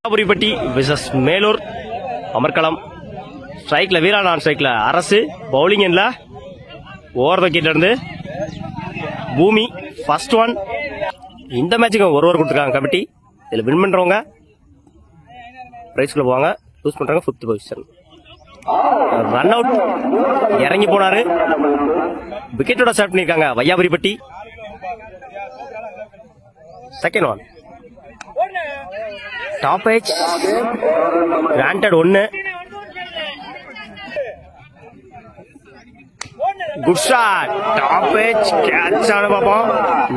வையாபுரிப்பட்டி versus Melur அமர்க்களம். ஸ்ட்ரைக்ல வீரா, நான் ஸ்ட்ரைக்ல அரசு, bowling எண்ட்ல ஓவர் விக்கெட்ல இருந்து பூமி. First one. இந்த மேட்சுக்கு ஒரு ஓவர் கொடுத்துருக்காங்க கமிட்டி. இதுல வின் பண்றவங்க பிரைஸ்க்குள்ள போவாங்க, லூஸ் பண்றவங்க 5th பொசிஷன். ரன் அவுட், இறங்கி போனாரு. விக்கெட்டோட ஸ்டார்ட் பண்ணிருக்காங்க Vaiyapuripatti. Second one. Top edge granted 1. Good shot, top edge catch ஆன பாப்போம்.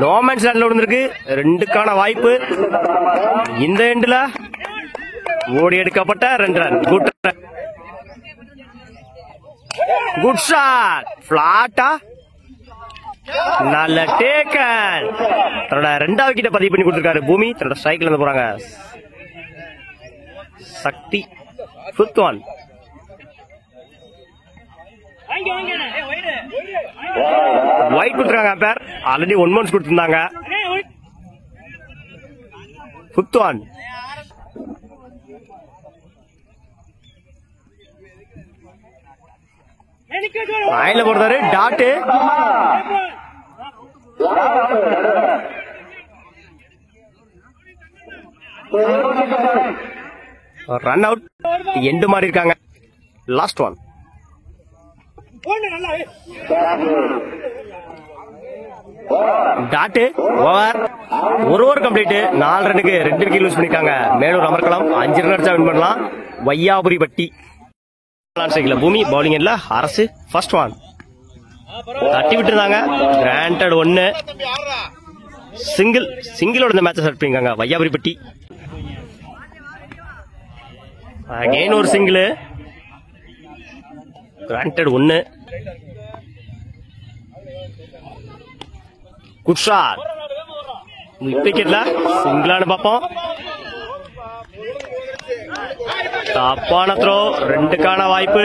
நோமேன்ஸ் லேண்ட்ல விழுந்திருக்கு. 2க்கான வாய்ப்பு. இந்த எண்ட்ல ஓடி எடுக்கப்பட்ட 2 ரன். குட் ஷாட், பிளாட்டா, நல்ல டேக்கன். தன்னோட 2வது விக்கெட்டை பதிவு பண்ணி கொடுத்திருக்காரு பூமி. தன்னோட ஸ்ட்ரைக்ல இருந்து போறாங்க சக்தி. 5th one. ஒயிட் கொடுத்துருக்காங்க அம்பையர். ஆல்ரெடி 1 month கொடுத்திருந்தாங்க. 5th one. வாயில போடுறாரு. டாட். Run out. எண்டு மாறி இருக்காங்க. Last one. டாட். ஓவர். ஒரு ஓவர் கம்ப்ளீட். 4 ரன்னுக்கு 2 விக்கெட் லூஸ் பண்ணிருக்காங்க மேலூர் அமர்க்களம். 5 ரன் அடிச்சா வின் பண்ணலாம் வையாபுரிப்பட்டி. பூமி பவுலிங் எண்ட்ல அரசு. First one. தட்டி விட்டுருந்தாங்க. கிராண்டட் 1. சிங்கிளோட இந்த மேட்சை ஸ்டார்ட் பண்ணிருக்காங்க வையாபுரிப்பட்டி. அகைன் ஒரு சிங்கிள். கிராண்டட் 1. Good shot. விக்கெட்ல சிங்கிளான பாப்போம். தப்பான த்ரோ. 2க்கான வாய்ப்பு.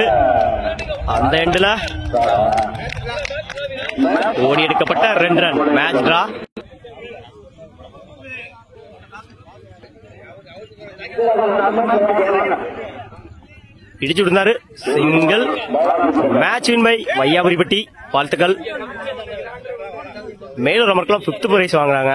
அந்த எண்ட்ல ஓடி எடுக்கப்பட்ட 2 ரன். Match draw. இடிச்சு விடுந்தாரு. Single. Match win by Vaiyapuripatti. வாழ்த்துக்கள். மேலூர் அமர்க்களம் 5th பிரைஸ் வாங்குறாங்க.